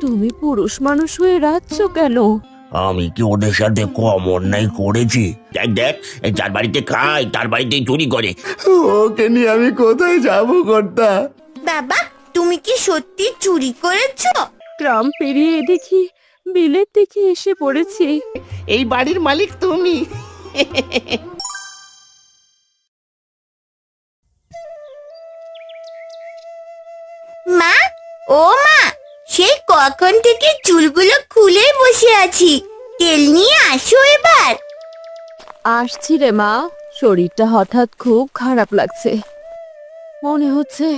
তুমি পুরুষ মানুষ হয়ে রাখছো কেন? আমি কি ওদের সাথে কম অন্যায় করেছি? দেখ দেখ, যার বাড়িতে খাই তার বাড়িতে চুরি করে। ওকে নিয়ে আমি কোথায় যাব কর্তা? বাবা, তুমি কি সত্যি চুরি করেছো? গ্রাম পেরিয়ে দেখি বিলের দিকে এসে পড়েছি। এই বাড়ির মালিক তুমি। মা, ও মা, সেই কখন থেকে চুলগুলো খুলে বসে আছি, তেল নিয়ে আসো এবার। আসছি রে মা, শরীরটা হঠাৎ খুব খারাপ লাগছে। মনে হচ্ছে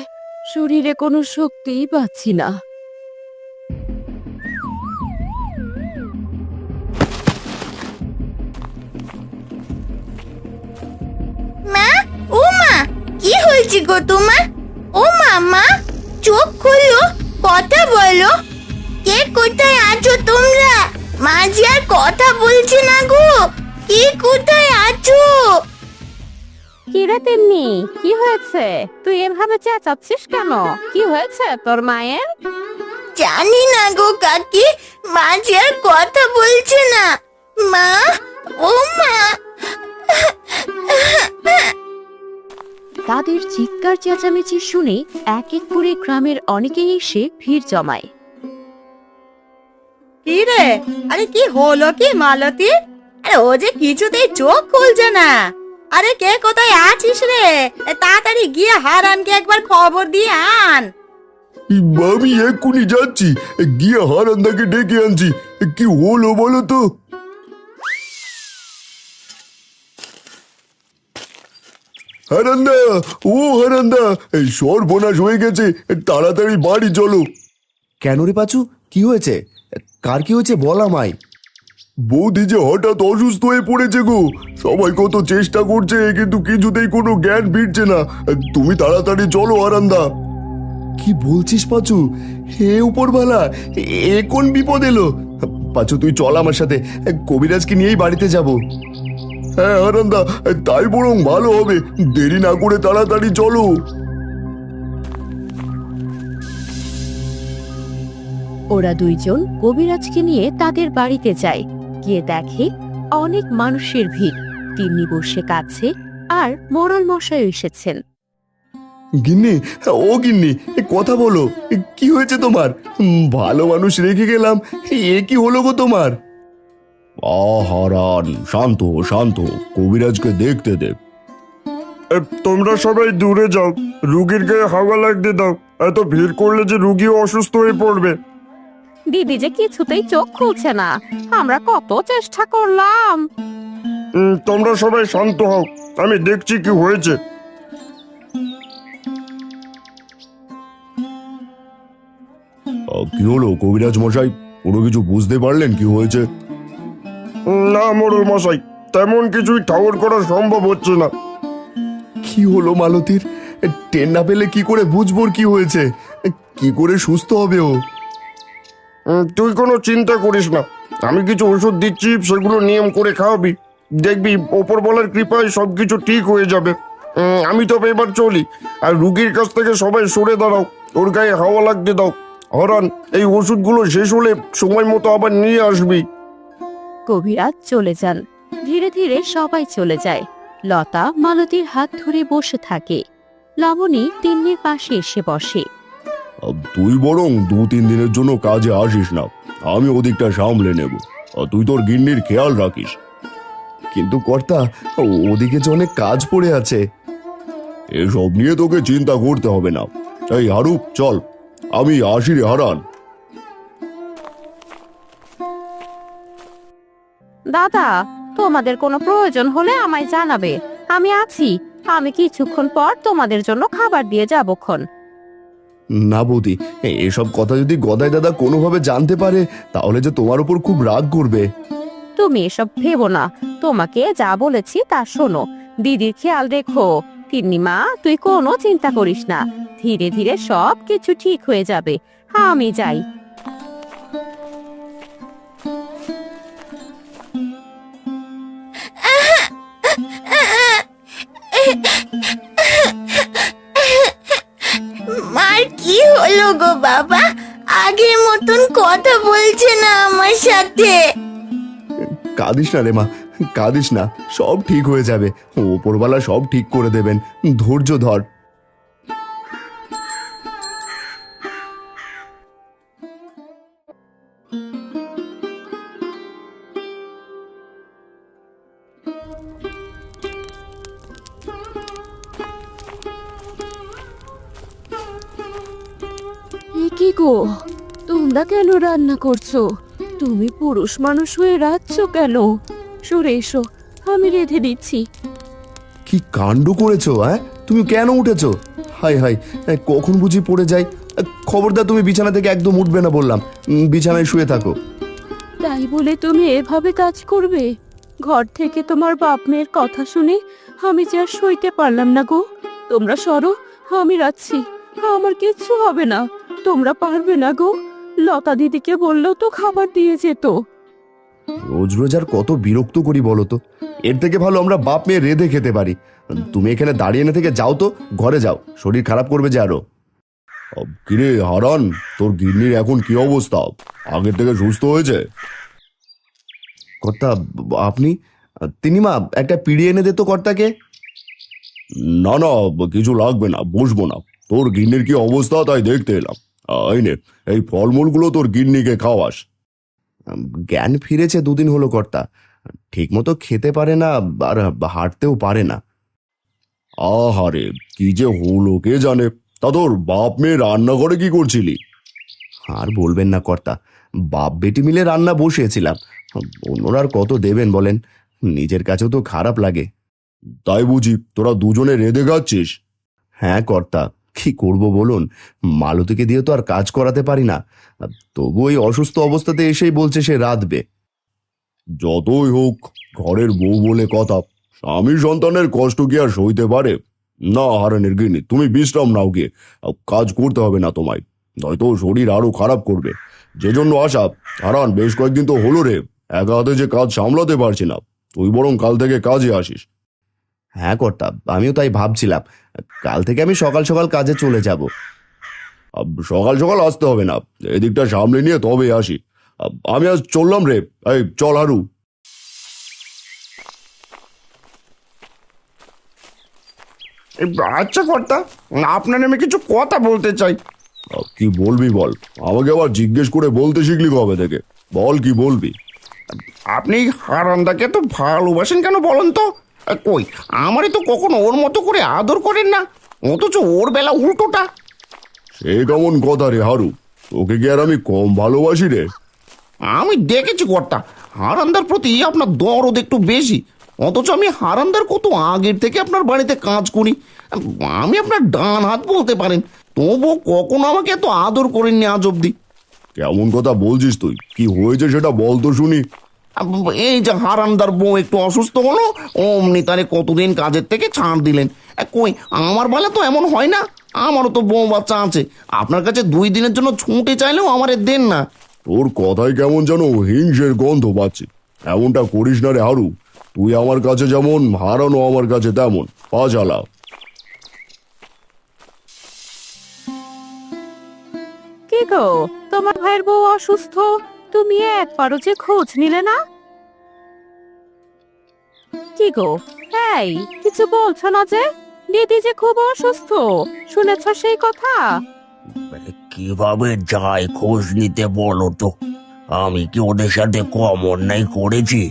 শরীরে কোনো শক্তিই পাচ্ছি না। মা, ও মা, কি হয়েছে গো তোমার? ও মামা, চোখ খুলো, কথা বলো। কে কোথায় আছো তোমরা? মাঝি আর কথা বলছে না গো। কে কোথায় আছো? কিরে তেমনি, কি হয়েছে? তুই এভাবে চেঁচাচ্ছিস কেন? কি হয়েছে তোর মায়ের? জানি না গো কাকি, মাঝি আর কথা বলছে না। মা, ও মা। তাদের চিৎকার চেঁচামেচি শুনে এক এক করে গ্রামের অনেকেই এসে ভিড় জমায়। কি রে, আরে কি হলো কি মালতী? আরে ও যে কিছুতেই চোখ খুলছে না। আরে কে কোথায় আছিস রে? তাড়াতাড়ি গিয়ে হারানকে একবার খবর দিয়ে আন। আমি এক্ষুনি যাচ্ছি, গিয়ে হারান্দাকে ডেকে আনছি। কি হলো বলো তো? হারান্দা, ও হারান্দা, এই সর্বনাশ হয়ে গেছে, তাড়াতাড়ি বাড়ি চলো। কেন রে পাচু, কি হয়েছে? কার কি হয়েছে বল আমায়। বৌদি যে হঠাৎ অসুস্থ হয়ে পড়েছে গো। সবাই কত চেষ্টা করছে কিন্তু কিছুতেই কোনো জ্ঞান ফিরছে না। তুমি তাড়াতাড়ি চলো হারান্দা। কি বলছিস পাচু? হে উপরওয়ালা, এ কোন বিপদ এলো? পাচু তুই চল আমার সাথে, কবিরাজকে নিয়েই বাড়িতে যাব। হ্যাঁ হারান্দা, তাই বরং ভালো হবে। দেরি না করে তাড়াতাড়ি চলো। ওরা দুইজন কবিরাজকে নিয়ে তাদের বাড়িতে যায়। গিয়ে দেখে অনেক মানুষের ভিড়, তিন্নি বসে কাছে আর মোড়ল মশাই এসেছেন। গিন্নি, ও গিন্নি, কথা বলো, কি হয়েছে তোমার? ভালো মানুষ রেখে গেলাম, এ কি হলো গো তোমার? হারান, শান্ত শান্ত, কবিরাজকে দেখতে দে। তোমরা সবাই দূরে যাও, রুগীর গায়ে হাওয়া লাগতে দাও। এত ভিড় করলে যে রুগীও অসুস্থ হয়ে পড়বে। দিদি যে কিছুতেই চোখ খুলছে না, আমরা কত চেষ্টা করলাম। তোমরা সবাই শান্ত হও, আমি দেখছি কি হয়েছে। কি হলো কবিরাজ মশাই, কোনো কিছু বুঝতে পারলেন কি হয়েছে? না মোড়ল মশাই, তেমন কিছুই ঠাউর করা সম্ভব হচ্ছে না। কি হলো মালতীর? টের না পেলে কি করে বুঝবো কি হয়েছে? কি করে সুস্থ হবে ও? তুই কোনো চিন্তা করিস না, আমি কিছু ওষুধ দিচ্ছি, সেগুলো নিয়ম করে খাওয়াবি, দেখবি ওপরওয়ালার কৃপায় সবকিছু ঠিক হয়ে যাবে। আমি তবে এবার চলি, আর রুগীর কাছ থেকে সবাই সরে দাঁড়াও, ওর গায়ে হাওয়া লাগতে দাও। হরান, এই ওষুধগুলো শেষ হলে সময় মতো আবার নিয়ে আসবি। কবিরাজ চলে যান। ধীরে ধীরে সবাই চলে যায়। লতা মালতীর হাত ধরে বসে থাকে। লবণী তিন্নির পাশে এসে বসে। তুই বরং 2-3 দিনের জন্য কাজে আসিস না, আমি ওদিকটা সামলে নেব। তুই তোর গিন্নির খেয়াল রাখিস। কিন্তু কর্তা, ওদিকে যে অনেক কাজ পড়ে আছে। এসব নিয়ে তোকে চিন্তা করতে হবে না। এই হারুপ, চল, আমি আসি রে হারান। দাদা, তোমাদের কোনো প্রয়োজন হলে আমায় জানাবে, আমি আছি। আমি কিছুক্ষণ পর তোমাদের জন্য খাবার দিয়ে যাবক্ষণ। না বৌদি, এসব কথা যদি গদাই দাদা কোনোভাবে জানতে পারে তাহলে যে তোমার উপর খুব রাগ করবে। তুমি এসব ভেবো না, তোমাকে যা বলেছি তা শোনো। দিদির খেয়াল রেখো। তিন্নিমা, তুই কোনো চিন্তা করিস না, ধীরে ধীরে সব কিছু ঠিক হয়ে যাবে। আমি যাই। মার কি হলো গো বাবা? আগের মতন কথা বলছে না আমার সাথে। কাঁদিস না রে মা, কাঁদিস না, সব ঠিক হয়ে যাবে। ওপরওয়ালা সব ঠিক করে দেবেন, ধৈর্য ধর। কি গো, তোমরা কেন রান্না করছো? তুমি পুরুষ মানুষ হয়ে রাঁধছো কেন? সরে এসো, আমি রেঁধে দিচ্ছি। কি কাণ্ড করেছো? হ্যাঁ, তুমি কেন উঠেছো? হাই হাই, কখন বুঝি পড়ে যাই। খবরদার, তুমি বিছানা থেকে একদম উঠবে না বললাম। বিছানায় শুয়ে থাকো। তাই বলে তুমি এভাবে কাজ করবে? ঘর থেকে তোমার বাপ মেয়ের কথা শুনে আমি যে আর সইতে পারলাম না গো। তোমরা সরো, আমি রাখছি। আমার কিচ্ছু হবে না। তোমরা পারবে না গো। লতা দিদিকে বললেও তো খাবার দিয়ে যেত। রোজ রোজ আর কত বিরক্ত করি বলো তো। এর থেকে ভালো আমরা বাপ মেয়ে রেঁধে খেতে পারি। তুমি এখানে দাঁড়িয়ে না থেকে যাও তো, ঘরে যাও, শরীর খারাপ করবে যে আরো। কিরে হারান, তোর গিন্নির এখন কি অবস্থা? আগের থেকে সুস্থ হয়েছে? কর্তা, আপনি? তিনি মা, একটা পিড়ি এনে দে তো কর্তাকে। না না, কিছু লাগবে না, বসবো না। তোর গিন্নির কি অবস্থা তাই দেখতে এলাম। এই নে, এই ফলমূলগুলো তোর গিন্নিকে খাওয়াস। জ্ঞান ফিরেছে দুদিন হলো কর্তা। ঠিক মতো খেতে পারে না, আর হাঁটতেও পারে না। আহারে, কি যে হলো কে জানে। তা তোর বাপ মেয়ে রান্নাঘরে কি করছিলি? আর বলবেন না কর্তা, বাপ বেটি মিলে রান্না বসিয়েছিলাম। অন্যরা আর কত দেবেন বলেন, নিজের কাছেও তো খারাপ লাগে। তাই বুঝি তোরা দুজনে রেঁধে খাচ্ছিস? হ্যাঁ কর্তা, কি করব বলুন, মালতীকে দিয়ে তো আর কাজ করাতে পারি না। তবু ওই অসুস্থ অবস্থাতে এসেই বলছে সে রাঁধবে। যতই হোক, ঘরের বউ বলে কথা, স্বামী সন্তানের কষ্ট কি আর সইতে পারে? না হারানের গিন্নি, তুমি বিশ্রাম নাও গিয়ে। কাজ করতে হবে না তোমায়, নয়তো শরীর আরো খারাপ করবে। যে জন্য আসা। হারান, বেশ কয়েকদিন তো হলো রে, একা হাতে যে কাজ সামলাতে পারছি না। তুই বরং কাল থেকে কাজে আসিস। হ্যাঁ কর্তা, আমিও তাই ভাবছিলাম। কাল থেকে আমি সকাল সকাল কাজে চলে যাব। সকাল সকাল আসতে হবে না, এদিকটা সামলে নিয়ে তবে আসি। আমি আজ চললাম রে। এই চল হারু। আচ্ছা কর্তা, আপনার আমি কিছু কথা বলতে চাই। কি বলবি বল, আমাকে আবার জিজ্ঞেস করে বলতে শিখলি কবে থেকে? বল, কি বলবি? আপনি হারান্দাকে তো ভালোবাসেন কেন বলেন তো? কই, আমারই তো কখনো ওর মতো করে আদর করেন না, অথচ ওর বেলা উল্টোটা। সে কেমন কথা রে হারু? তোকে কি আর আমি কম ভালোবাসি রে? আমি দেখেছি কর্তা, হারান্দার প্রতি আপনার দরদ একটু বেশি, অথচ আমি হারান্দার কত আগের থেকে আপনার বাড়িতে কাজ করি। আমি আপনার ডান হাত বলতে পারেন, তবুও কখনো আমাকে এত আদর করেননি আজ অব্দি। কেমন কথা বলছিস তুই? কি হয়েছে সেটা বল তো শুনি। এই যে হারান্দার বউ একটু অসুস্থ হলো, অমনি তারে কতদিন কাজের থেকে ছাড় দিলেন। কই, আমার বেলা তো এমন হয় না। আমারও তো বউ বাচ্চা আছে, আপনার কাছে 2 দিনের জন্য ছুটে চাইলেও আমার দেন না। তোর কথায় কেমন যেন হিংসের গন্ধ পাচ্ছি। এমনটা করিস না রে হারু। তুই আমার কাছে যেমন, হারানো আমার কাছে তেমন। পা চালা। কি গো, তোমার ভাইয়ের বউ অসুস্থ, তুমি একবারও যে খোঁজ নিলে না? কি গো, এই কিছু বলছো না যে? দিদি যে খুব অসুস্থ, শুনেছ সেই কথা? কিভাবে যাই খোঁজ নিতে বলো তো? আমি কি ওদের সাথে কম অন্যায় করেছি?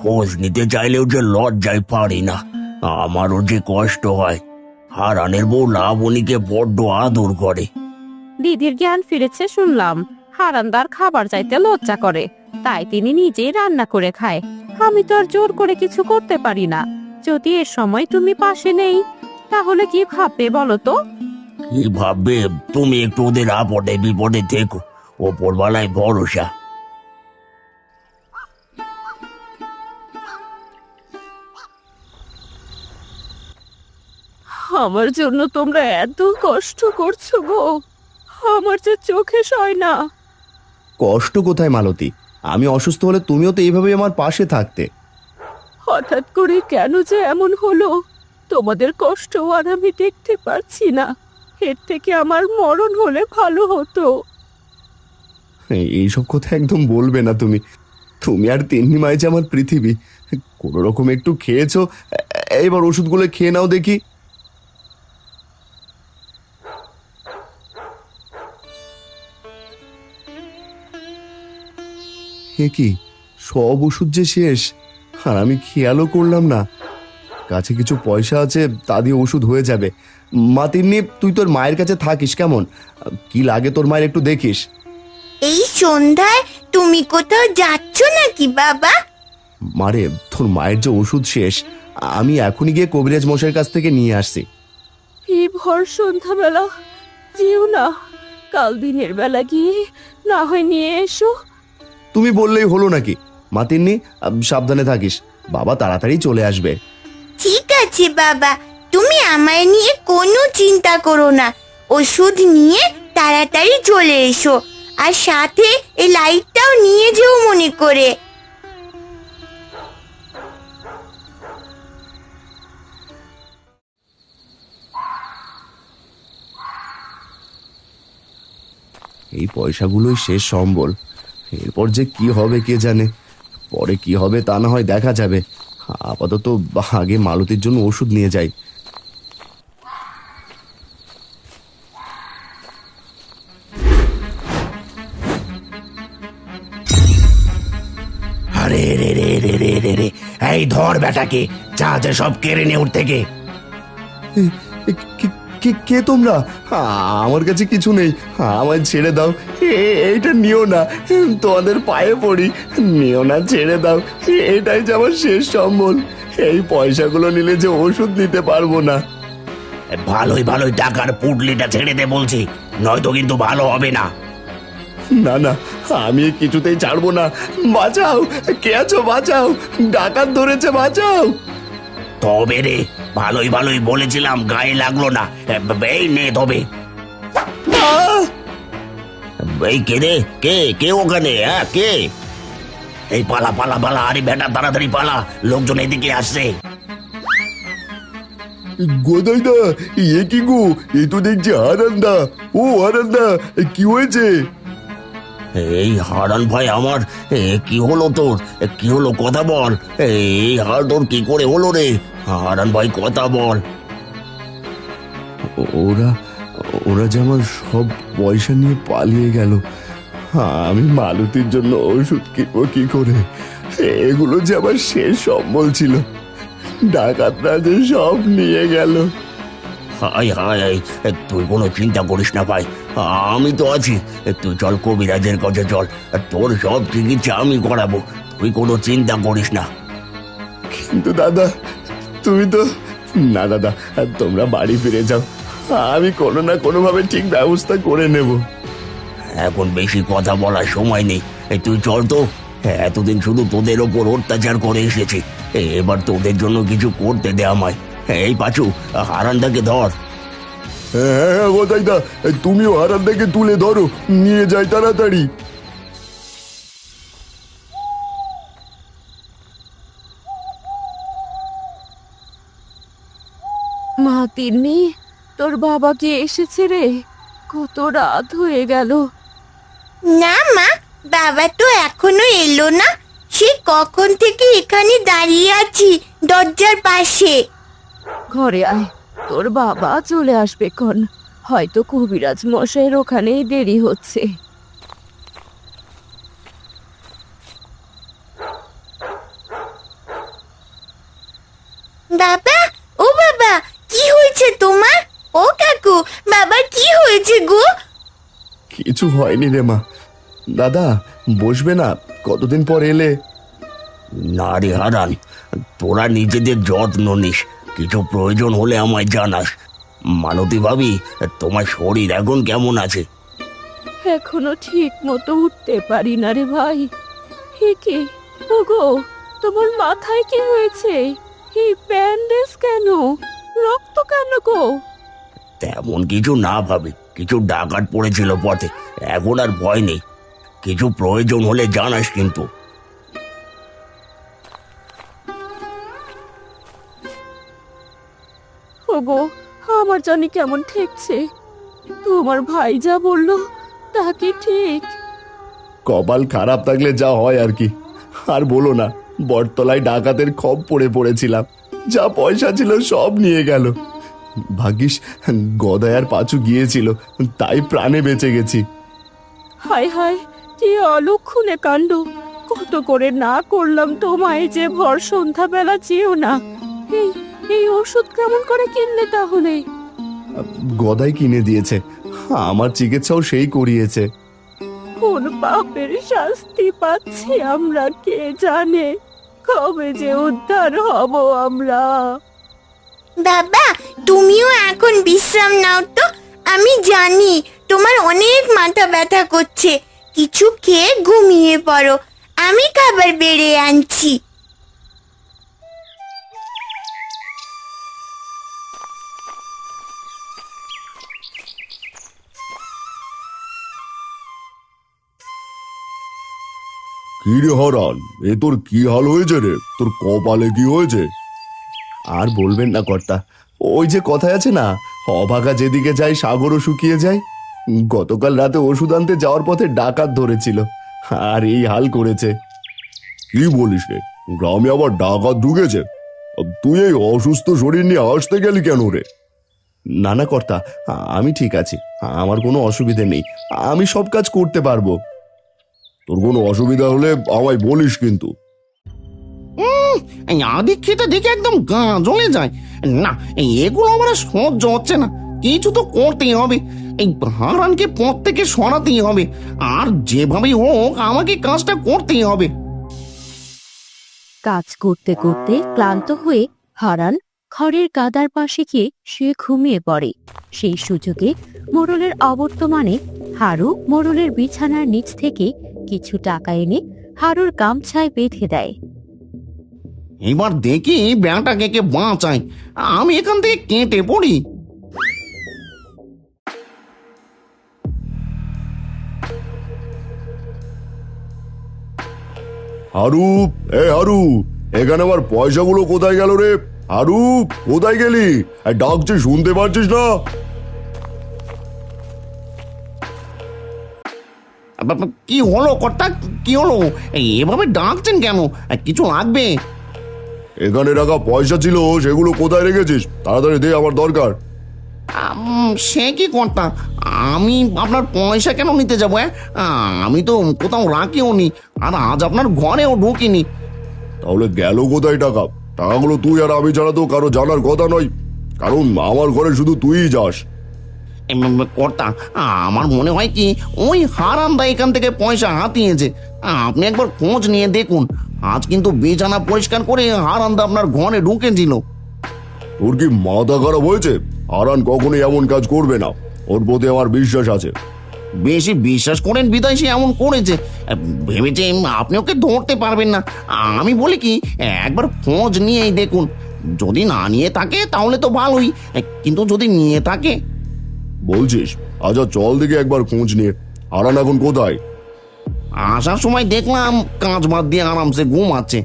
খোঁজ নিতে চাইলেও যে লজ্জায় পারি না। আমারও যে কষ্ট হয়। হারানের বউ লাবণীকে বড্ড আদর করে। দিদির জ্ঞান ফিরেছে শুনলাম। হারান্দার খাবার চাইতে লজ্জা করে, তাই তিনি নিজেই রান্না করে খায়। আমি তো আর জোর করে কিছু করতে পারি না। যদি এ সময় তুমি পাশে নেই, তাহলে কি ভাববে বলো তো? কি ভাববে? তুমি একটু ওদের আপদে বিপদে থেকো, ওপরওয়ালায় ভরসা। আমার জন্য তোমরা এত কষ্ট করছো গো, আমার যে চোখে সয় না। কষ্ট কোথায় মালতী? আমি অসুস্থ হলে তুমিও তো এইভাবে আমার পাশে থাকতে। হঠাৎ করে কেন যে এমন হলো, তোমাদের কষ্ট আর আমি দেখতে পারছি না। এর থেকে আমার মরণ হলে ভালো হতো। এইসব কথা একদম বলবে না তুমি। তুমি আর তিন্নি মাই যে আমার পৃথিবী। কোনো রকম একটু খেয়েছো, এবার ওষুধগুলো খেয়ে নাও দেখি। হে কি, সব ওষুধ যে শেষ, আর আমি খেয়ালও করলাম না। কাছে কিছু পয়সা আছে, তা দিয়ে ওষুধ হয়ে যাবে। মা তিন্নি, তুই তোর মায়ের কাছে থাকিস কেমন? কি লাগে তোর মায়ের একটু দেখিস। এই সন্ধ্যায় তুমি কোথাও যাচ্ছ নাকি বাবা? মারে, তোর মায়ের যে ওষুধ শেষ, আমি এখনই গিয়ে কবিরাজ মশাইয়ের কাছ থেকে নিয়ে আসছি। এই ভর সন্ধ্যাবেলা যেও না, কাল দিনের বেলা গিয়ে না হয় নিয়ে এসো। তুমি বললেই হলো নাকি? মা তিন্নি, সাবধানে থাকিস, বাবা তাড়াতাড়ি চলে আসবে। ঠিক আছে বাবা, তুমি আমায় নিয়ে কোনো চিন্তা করো না। ওষুধ নিয়ে তাড়াতাড়ি চলে এসো, আর সাথে এই লাইটটাও নিয়ে যেও মনে করে। এই পয়সাগুলোই শেষ সম্বল। এরপর যে কি হবে কে জানে, পরে কি হবে তা না হয় দেখা যাবে। আপাতত আগে মালতীর জন্য ওষুধ নিয়ে যাই। আরে রে রে রে রে রে রে, এই ধর বেটাকে, যা যা সব কেড়ে নে ওর থেকে। কে তোমরা? আমার কাছে কিছু নেই, আমায় ছেড়ে দাও। এইটা নিও না, তোমাদের পায়ে পড়ি, নিও না, ছেড়ে দাও। এটাই যে আমার শেষ সম্বল। এই পয়সাগুলো নিলে যে ওষুধ নিতে পারবো না। ভালোই ভালোই টাকার পুটলিটা ছেড়ে দে বলছি, নয়তো কিন্তু ভালো হবে না। না না, আমি কিছুতেই ছাড়বো না। বাঁচাও, কে আছো? বাঁচাও, ডাকাত ধরেছে, বাঁচাও। তবে রে, ভালোই ভালোই বলেছিলাম, গায়ে লাগলো না। এই নে তবে। এই কে রে, কে কে ওখানে? হ্যাঁ কে? এই পালা পালা পালা, আরে বেটা তাড়াতাড়ি পালা, লোকজন এদিকে আসছে। গোদাইদা, এ কি গো? এই তো দেখছি হারান্দা। ও হারান্দা, কি হয়েছে? এই হারান ভাই আমার, কি হলো তোর? কি হলো, কথা বল। এই হার তোর কি করে হলো রে? হারান ভাই কথা বল। ওরা ওরা যে আমার সব পয়সা নিয়ে পালিয়ে গেল। আমি মালতীর জন্য ওষুধ কিনবো কি করে? এগুলো যে আমার শেষ সম্বল ছিল, ডাকাতরা যে সব নিয়ে গেল। হাই হাই, তুই কোনো চিন্তা করিস না ভাই, আমি তো আছি। তুই চল কবিরাজের কাছে চল, তোর সব চিকিৎসা আমি করাবো, তুই কোনো চিন্তা করিস না। কিন্তু দাদা, তুমি তো... না দাদা, তোমরা বাড়ি ফিরে যাও, আমি কোনো না কোনোভাবে ঠিক ব্যবস্থা করে নেব। এখন বেশি কথা বলার সময় নেই, তুই চল তো। এতদিন শুধু তোদের ওপর অত্যাচার করে এসেছি, এবার তোদের জন্য কিছু করতে দে আমায়। এই পাচু, হারানদাকে ধর। হ্যাঁ গোদাইদা, তুমিও হারান্দাকে তুলে ধরো, নিয়ে যাই তাড়াতাড়ি। মা তিন্নি, তোর বাবা কি এসেছে রে? কত রাত হয়ে গেল। না মা, বাবা তো এখনো এলো না। সে কখন থেকে এখানে দাঁড়িয়ে আছি দরজার পাশে। ঘরে আয়, তোর বাবা চলে আসবে ক্ষণ। হয়তো কবিরাজ মশাইয়ের ওখানেই দেরি হচ্ছে। বাবা, ও বাবা, কি হয়েছে তোমার? ও কাকু, বাবার কি হয়েছে গো? কিছু হয়নি রে মা। দাদা, বসবে না? কতদিন পর এলে। না রে হারান, তোরা নিজেদের যত্ন নিস, কিছু প্রয়োজন হলে আমায় জানাস। মালতী ভাবি, তোমার শরীর এখন কেমন আছে? এখনো ঠিক মতো উঠতে পারি না রে ভাই। হে কি ওগো, তোমার মাথায় কি হয়েছে? এই ব্যান্ডেজ কেন? রক্ত কেন গো? তেমন কিছু না ভাবি, কিছু ডাকাত পড়েছিল পথে, এখন আর ভয় নেই। কিছু প্রয়োজন হলে জানাস কিন্তু। ওগো, আমার জানি কেমন ঠেকছে। তোমার ভাই যা বললো তা কি ঠিক? কপাল খারাপ থাকলে যা হয় আর কি। আর বলো না, বটতলায় ডাকাতের খপ পড়েছিলাম, যা পয়সা ছিল সব নিয়ে গেল। ভাগ্যিস গদাই আর পাঁচু গিয়েছিল, তাই প্রাণে বেঁচে গেছি। হায় হায়, কি অলক্ষণে কাণ্ড! কত করে না করলাম তোমায় যে ভর সন্ধ্যাবেলা চেয়েও না। এই এই ওষুধ কেমন করে কিনলে তাহলে? গদাই কিনে দিয়েছে, আমার চিকিৎসাও সেই করিয়েছে। কোন পাপের শাস্তি পাচ্ছি আমরা কে জানে, কবে যে উদ্ধার হব আমরা। বাবা, তুমিও এখন বিশ্রাম নাও তো। আমি জানি তোমার অনেক মাথা ব্যথা করছে, কিছু খেয়ে ঘুমিয়ে পড়ো, আমি খাবার বেড়ে আনছি। কি রে হারান, এ তোর কি হাল হয়েছে রে? তোর কপালে কি হয়েছে? আর বলবেন না কর্তা, ওই যে কথায় আছে না, অভাগা যেদিকে যায় সাগরও শুকিয়ে যায়। গতকাল রাতে ওষুধ আনতে যাওয়ার পথে ডাকাত ধরেছিল, আর এই হাল করেছে। কি বলিস রে, গ্রামে আবার ডাকাত ঢুকেছে? তুই এই অসুস্থ শরীর নিয়ে আসতে গেলি কেন রে? না না কর্তা, আমি ঠিক আছি, আমার কোনো অসুবিধে নেই, আমি সব কাজ করতে পারবো। তোর কোনো অসুবিধা হলে আমায় বলিস কিন্তু। এই আদিক খেতে দেখে একদম গা জ্বলে যায়। না, এগুলো আমার আর সহ্য হচ্ছে না, কিছু তো করতেই হবে। এই হারানকে পথ থেকে সরাতেই হবে, আর যেভাবেই হোক আমাকে কাজটা করতেই হবে। কাজ করতে করতে ক্লান্ত হয়ে হারান খড়ের গাদার পাশে গিয়ে শুয়ে ঘুমিয়ে পড়ে। সেই সুযোগে মোড়লের অবর্তমানে হারু মোড়লের বিছানার নিচ থেকে কিছু টাকা এনে হারুর গামছায় বেঁধে দেয়। এবার দেখি ব্যাটাকে কে বাঁচাই, আমি এখান থেকে কেটে পড়ি। হারু, হারু, এখানে আমার পয়সাগুলো কোথায় গেল রে? হারু, কোথায় গেলি? ডাকছি, শুনতে পারছিস না? কি হলো কর্তা, কি হলো? এভাবে ডাকছেন কেন? কিছু লাগবে? এখানে রাখা পয়সা ছিল, সেগুলো কোথায় রেখেছিস? তাড়াতাড়ি দে, আমার দরকার। সে কি কর্তা, আমি আপনার পয়সা কেন নিতে যাবো? আমি তো কোথাও রাখিও নি, আর আজ আপনার ঘরেও ঢুকিনি। তাহলে গেল কোথায় টাকা? টাকাগুলো তুই আর আমি ছাড়া তো কারো জানার কথা নয়, কারণ আমার ঘরে শুধু তুইই যাস। কর্তা, আমার মনে হয় কি ওই হারান্দা এখান থেকে পয়সা হাতিয়েছে। আপনি একবার খোঁজ নিয়ে দেখুন, আজ কিন্তু বিছানা পরিষ্কার করে হারান্দা আপনার ঘরে ঢুকেছিল। তোর কি মাথা খারাপ হয়েছে? হারান কখনোই এমন কাজ করবে না, ওর প্রতি আমার বিশ্বাস আছে। বেশি বিশ্বাস করেন বিদায় সে এমন করেছে, ভেবেছে আপনি ওকে ধরতে পারবেন না। আমি বলি কি, একবার খোঁজ নিয়েই দেখুন, যদি না নিয়ে থাকে তাহলে তো ভালোই, কিন্তু যদি নিয়ে থাকে। বলছিস? আচ্ছা চল দিকে একবার খোঁজ নিয়ে। হারান এখন কোথায়? আসার সময় দেখলাম কাঁচ বাদ দিয়ে আরামসে ঘুমাচ্ছে।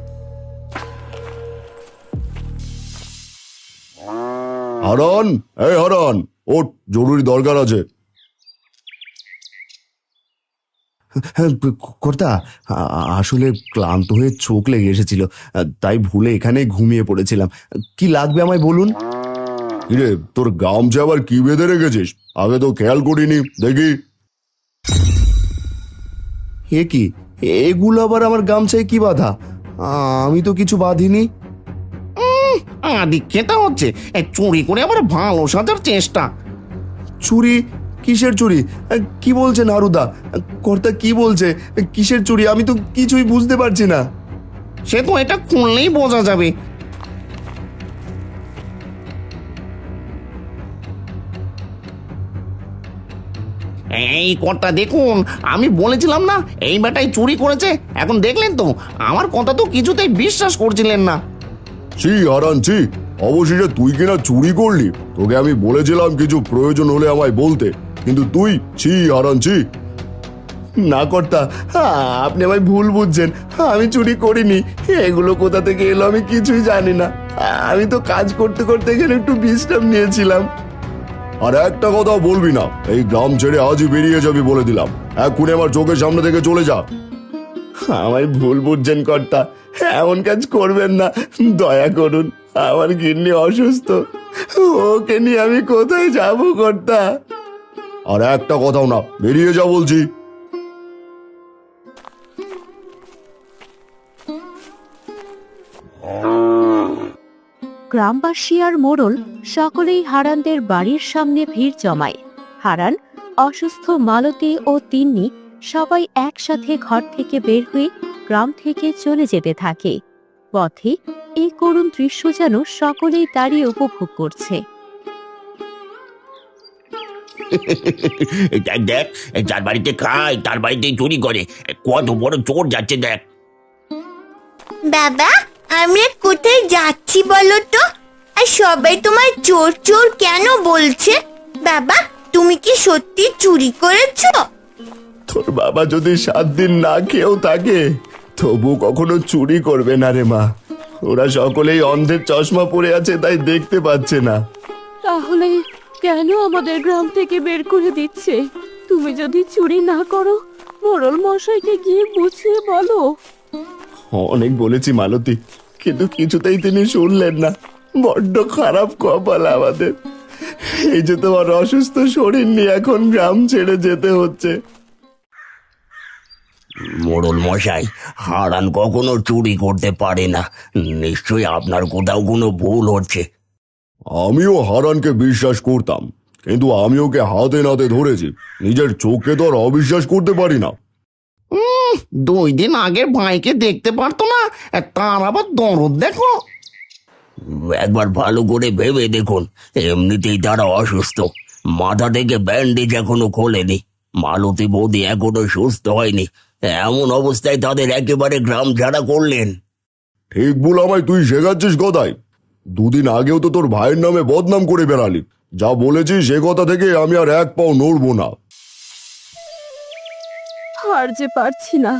হারান, হারান, ওঠ, জরুরি দরকার আছে। কর্তা, আসলে ক্লান্ত হয়ে চোখ লেগে এসেছিল, তাই ভুলে এখানে ঘুমিয়ে পড়েছিলাম। কি লাগবে আমায় বলুন। কিরে, তোর গামছা আবার কি বেঁধে রেখেছিস? আগে তো খেয়াল করিনি, দেখি। এ কি, এগুলো আবার আমার গামছায় কি বাঁধা? আমি তো কিছু বাঁধিনি। আদিক খেতে হচ্ছে, চুরি করে আবার ভালো সাজার চেষ্টা। চুরি? কিসের চুরি? কি বলছেন হারুদা? কর্তা কি বলছে? কিসের চুরি? আমি তো কিছুই বুঝতে পারছি না। সে তো এটা খুললেই বোঝা যাবে। এই কর্তা দেখুন, আমি বলেছিলাম না এই বেটাই চুরি করেছে। এখন দেখলেন তো, আমার কথা তো কিছুতেই বিশ্বাস করছিলেন না। ছি হারান, ছি, অবশেষে তুই কিনা চুরি করলি। তোকে আমি বলেছিলাম কিছু প্রয়োজন হলে আমায় বলতে, কিন্তু তুই, ছি হারান, ছি। না কর্তা, আপনি আমায় ভুল বুঝছেন, আমি চুরি করিনি। এগুলো কোথা থেকে এলো আমি কিছুই জানি না। আমি তো কাজ করতে করতে এখানে একটু বিশ্রাম নিয়েছিলাম। আর একটা কথাও বলবি না। এই গ্রাম ছেড়ে আজই বেরিয়ে যাবি বলে দিলাম। এক্ষুনি আমার চোখের সামনে থেকে চলে যা। আমায় ভুল বুঝছেন কর্তা, এমন কাজ করবেন না, দয়া করুন। আমার গিন্নি অসুস্থ, ওকে নিয়ে আমি কোথায় যাব কর্তা? আর একটা কথাও না, বেরিয়ে যা বলছি। গ্রামবাসী আর মোড়ল সকলেই হারানদের বাড়ির সামনে ভিড় জমায়। হারান, অসুস্থ মালতী ও তিন্নি সবাই একসাথে ঘর থেকে বের হয়ে গ্রাম থেকে চলে যেতে থাকে। পথে এই করুণ দৃশ্য যেন সকলেই দাঁড়িয়ে উপভোগ করছে। দেখ দেখ, যার বাড়িতে খায় তার বাড়িতেই চুরি করে। কত বড় চোর যাচ্ছে দেখ। বাবা, আমরা কোথায় যাচ্ছি বলো তো? আর সবাই তোমার চোর চোর কেন বলছে? বাবা, তুমি কি সত্যি চুরি করেছো? তোর বাবা যদি 7 দিন না খেয়েও থাকে তবু কখনো চুরি করবে না রে মা। ওরা সকলেই অন্ধের চশমা পরে আছে, তাই দেখতে পাচ্ছে না। তাহলে কেন আমাদের গ্রাম থেকে বের করে দিচ্ছে? তুমি যদি চুরি না করো, মোড়ল মশাইকে গিয়ে বুঝিয়ে বলো। অনেক বলেছি মালতী, কিন্তু কিছুতেই তিনি শুনলেন না। বড্ড খারাপ কপাল আমাদের। এই যে তোমার অসুস্থ শরীর নিয়ে এখন গ্রাম ছেড়ে যেতে হচ্ছে। মোড়ল মশাই, হারান কখনো চুরি করতে পারে না। নিশ্চয়ই আপনার কোথাও কোনো ভুল হচ্ছে। আমিও হারানকে বিশ্বাস করতাম, কিন্তু আমি ওকে হাতে নাতে ধরেছি। নিজের চোখে তো আর অবিশ্বাস করতে পারি না। 2 দিন আগের ভাইকে দেখতে পারতো না, তার আবার দরদ দেখো। একবার ভালো করে ভেবে দেখুন, এমনিতেই তারা অসুস্থ। মাথা থেকে ব্যান্ডেজ এখনো খোলেনি। মালতী বৌদি এখনো সুস্থ হয়নি। এমন অবস্থায় তাদের একেবারে গ্রাম ছাড়া করলেন। ঠিক ভুল আমায় তুই শেখাচ্ছিস কথায়? 2 দিন আগেও তো তোর ভাইয়ের নামে বদনাম করে বেড়ালি। যা বলেছিস সে কথা থেকে আমি আর এক পাও নড়বো না। আর যে পারছি না।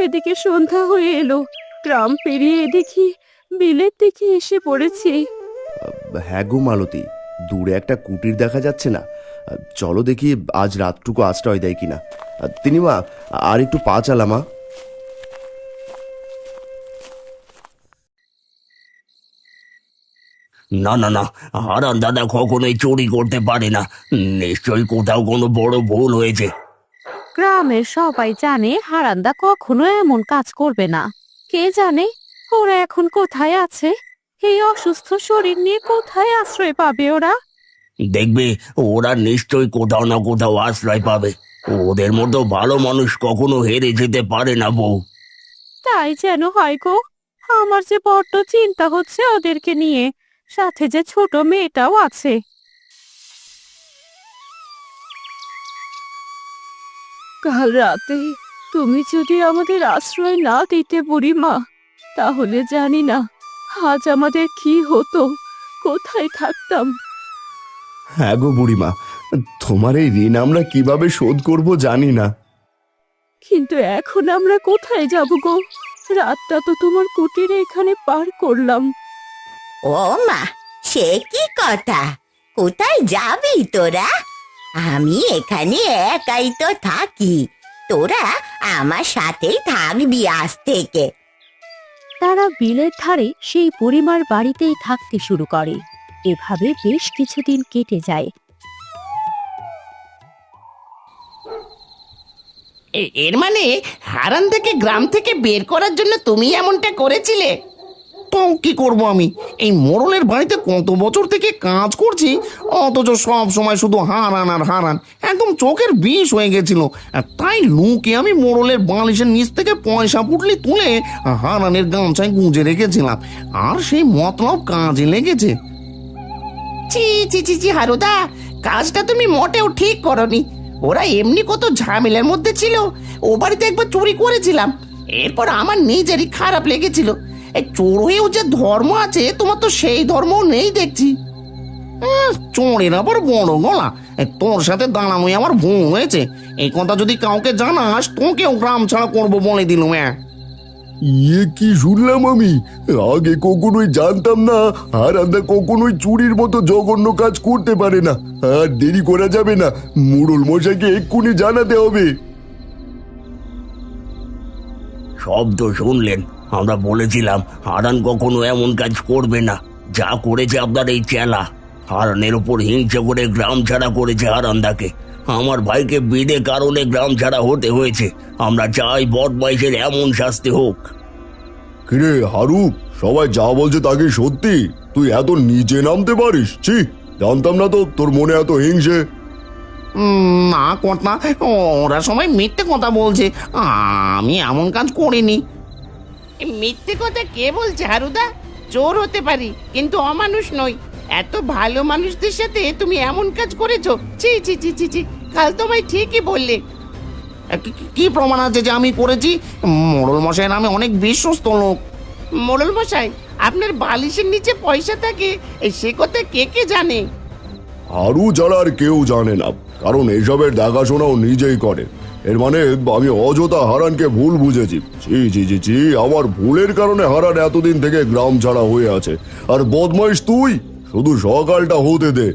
এদিকে সন্ধ্যা হয়ে এলো, গ্রাম পেরিয়ে দেখি বিলের দিকে এসে পড়েছি। হ্যাঁ গো মালতী, দূরে একটা কুটির দেখা যাচ্ছে না? চলো দেখি আজ রাতটুকু আশ্রয় দেয় কিনা। তিনি মা, আর একটু পা চালামা। না না না, হারান দাদা কখনোই চুরি করতে পারে না। নিশ্চয়ই কোথাও কোনো বড় ভুল হয়েছে। গ্রামের সবাই জানে হারান্দা কখনো এমন কাজ করবে না। কে জানে ওরা এখন কোথায় আছে? এই অসুস্থ শরীর নিয়ে কোথায় আশ্রয় পাবে ওরা? দেখবে, ওরা নিশ্চয়ই কোথাও না কোথাও আশ্রয় পাবে। ওদের মতো ভালো মানুষ কখনো হেরে যেতে পারে না বউ। তাই যেন হয় গো। আমার যে বড্ড চিন্তা হচ্ছে ওদেরকে নিয়ে। সাথে যে ছোট মেয়েটাও আছে। কাল রাতে তুমি যদি আমাদের আশ্রয় না দিতে বুড়িমা, তাহলে জানি না আজ আমাদের কি হতো, কোথায় থাকতাম। হ্যাঁ গো বুড়িমা, তোমার এই ঋণ আমরা কিভাবে শোধ করব জানি না। কিন্তু এখন আমরা কোথায় যাব গো? রাতটা তো তোমার কুটিরে এখানে পার করলাম। ও মা, সে কি কথা? কোথায় যাবি তোরা? আমি এখানে একাই তো থাকি, তোরা আমার সাথেই থাকবি আজ থেকে। তারা বিলের ধারে সেই বুড়িমার বাড়িতেই থাকতে শুরু করে। এভাবে বেশ কিছুদিন কেটে যায়। এর মানে হারান থেকে গ্রাম থেকে বের করার জন্য তুমি এমনটা করেছিলে? তো কি করব আমি? এই মোড়লের বাড়িতে কত বছর থেকে কাজ করছি, অথচ সব সময় শুধু হারান আর হারান। একদম চোখের বিষ হয়ে গেছিল। আর তাই লুকে আমি মোড়লের বালিশের নিচ থেকে পয়সা পুটলি তুলে হারানের গামছায় গুঁজে রেখেছিলাম। আর সেই মতলব কাজে লেগেছে। ছি ছি ছি ছি হারুদা, কাজটা তুমি মোটেও ঠিক করনি। ওরা এমনি কত ঝামেলার মধ্যে ছিল। ও বাড়িতে একবার চুরি করেছিলাম, এরপর আমার নিজেরই খারাপ লেগেছিল। এই চোর হয়েও যে ধর্ম আছে, তোমার তো সেই ধর্মও নেই দেখছি। চোরের আবার বড় গলা। তোর সাথে দাঁড়ানোই আমার ভুল হয়েছে। এই কথা যদি কাউকে জানাস, তোকেও গ্রাম ছাড়া করবো বলে দিলুম। কি শুনলাম আমি? আগে কখনোই জানতাম না হারান্দা কখনোই চুরির মতো জঘন্য কাজ করতে পারে না। আর দেরি করা যাবে না, মোড়ল মশাইকে এক্ষুনি জানাতে হবে। সব তো শুনলেন, আমরা বলেছিলাম হারান কখনো এমন কাজ করবে না। যা করেছে আপনার এই চেলা, হারানের উপর হিংসা করে গ্রাম ছাড়া করেছে হারান্দাকে। আমার ভাইকে বিদে কারণে গ্রাম ছাড়া হতে হয়েছে। আমরা চাই বদমাইশের এমন শাস্তি হোক। কিরে হারু, সবাই যা বলছে তা কি সত্যি? তুই এত নিচে নামতে পারিস? ছি, জানতাম না তো তোর মনে এত হিংসে। না কর্তা, ওরা সবাই মিথ্যে কথা বলছে, আমি এমন কাজ করিনি। মিথ্যে কথা কে বলছে হারুদা? চোর হতে পারি কিন্তু অমানুষ নই। এত ভালো মানুষদের সাথে তুমি এমন কাজ করেছো? ছি ছি ছি ছি ছি, কাল তোমায় ঠিকই বললে। কি প্রমাণ আছে যে আমি করেছি? মোড়ল মশাইয়ের নামে অনেক বিশ্বস্ত লোক। মোড়ল মশাই, আপনার বালিশের নিচে পয়সা থাকে সে কথা কে কে জানে? হারু ছাড়া আর কেউ জানে না, কারণ এসবের দেখাশোনাও নিজেই করে। এর মানে আমি অযথা হারানকে ভুল বুঝেছি। জি জি জি জি, আমার ভুলের কারণে হারান এতদিন থেকে গ্রাম ছাড়া হয়ে আছে। আর বদমাইশ তুই, শুধু সকালটা হতে দে।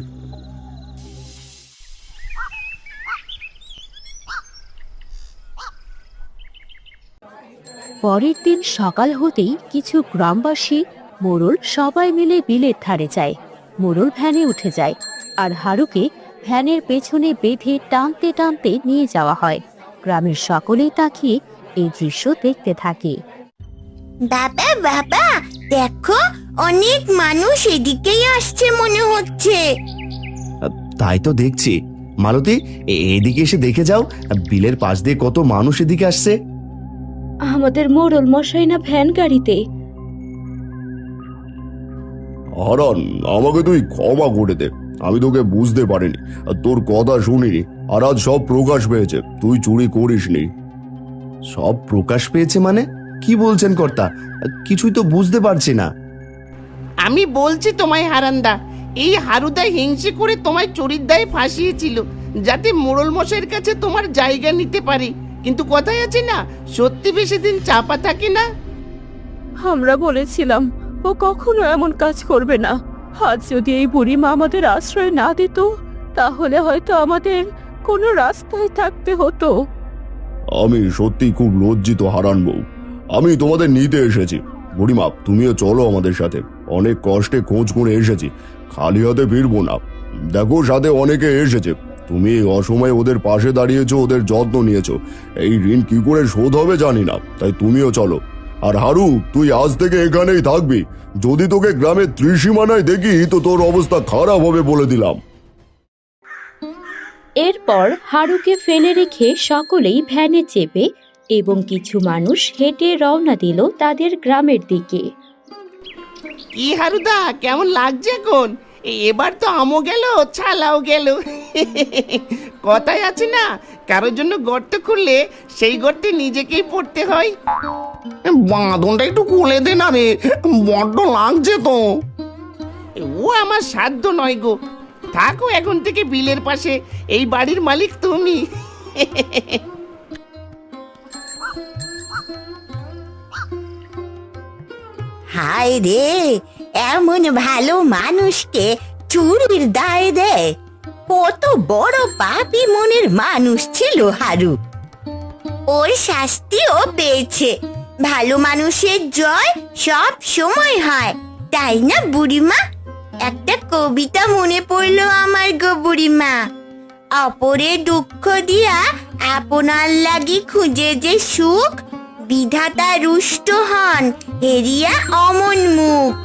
পরের দিন সকাল হতেই কিছু গ্রামবাসী, মোড়ল সবাই মিলে বিলের ধারে যায়। মোড়ল ভ্যানে উঠে যায় আর হারুকে ভ্যানের পেছনে বেঁধে টানতে টানতে নিয়ে যাওয়া হয়। গ্রামের সকলেই তাকিয়ে এই দৃশ্য দেখতে থাকে। বাবা বাবা, দেখো অনেক মানুষ এদিকেই আসছে মনে হচ্ছে। তাই তো দেখছি। মালতী, এদিকে এসে দেখে যাও, বিলের পাশ দিয়ে কত মানুষ এদিকে আসছে। আমাদের মোড়ল মশাই না ভ্যান গাড়িতে। হারান, আমাকে তুই ক্ষমা করে দে, আমি তোকে বুঝতে পারিনি, আর তোর কথা শুনিনি। আর আজ সব প্রকাশ পেয়েছে তুই চুরি করিসনি। সব প্রকাশ পেয়েছে মানে? কি বলছেন কর্তা? কিছুই তো বুঝতে পারছি না। আমি বলছি তোমায় হারান্দা, এই হারুদা হিংসে করে তোমায় চুরির দায়ে ফাঁসিয়েছিল যাতে মোড়ল মশাইয়ের কাছে তোমার জায়গা নিতে পারি। কিন্তু কথাই আছে না, সত্যি বেশি দিন চাপা থাকে না। আমরা বলেছিলাম ও কখনো এমন কাজ করবে না। আজ যদি এই বুড়িমা আমাদের আশ্রয় না দিত, তাহলে হয়তো আমাদের কোনো রাস্তায় থাকতে হতো। আমি সত্যি খুব লজ্জিত হারান বউ। আমি তোমাদের নিতে এসেছি। বুড়িমা, তুমিও চলো আমাদের সাথে। অনেক কষ্টে খোঁজ করে এসেছি, খালি হাতে ফিরবো না। দেখো, সাথে অনেকে এসেছে। তুমি এই অসময়ে ওদের পাশে দাঁড়িয়েছো, ওদের যত্ন নিয়েছো। এই ঋণ কি করে শোধ হবে জানি না, তাই তুমিও চলো। আর হারু, তুই আজ থেকে এখানেই থাকবি। যদি তোকে গ্রামের ত্রিসীমানায় দেখি তো তোর অবস্থা খারাপ হবে বলে দিলাম। এরপর হারুকে ফেলে রেখে সকলেই ভ্যানে চেপে এবং কিছু মানুষ হেঁটে রওনা দিল তাদের গ্রামের দিকে। কি হারুদা, কেমন লাগছে এখন? এবার তো আমও গেল, ছালাও গেল। কথাই আছে না, কারোর জন্য গর্ত খুললে সেই গর্তে নিজেকেই পড়তে হয়। বাঁধনটা একটু খুলে দে না রে, বড্ড লাগছে তো। ও আমার সাধ্য নয় গো। থাকো এখন থেকে বিলের পাশে, এই বাড়ির মালিক তুমি। হায় রে, এমন ভালো মানুষকে চুরির দায় দেয়। কত বড় পাপী মনের মানুষ ছিল হারু। ওর শাস্তিও পেয়েছে। ভালো মানুষের জয় সব সময় হয়, তাই না বুড়িমা? একটা কবিতা মনে পড়লো আমার গো বুড়িমা। অপরে দুঃখ দিয়া আপনার লাগি খুঁজে যে সুখ, বিধাতা রুষ্ট হন হেরিয়া অমন মুখ।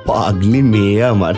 পাগলি মেয়ে আমার।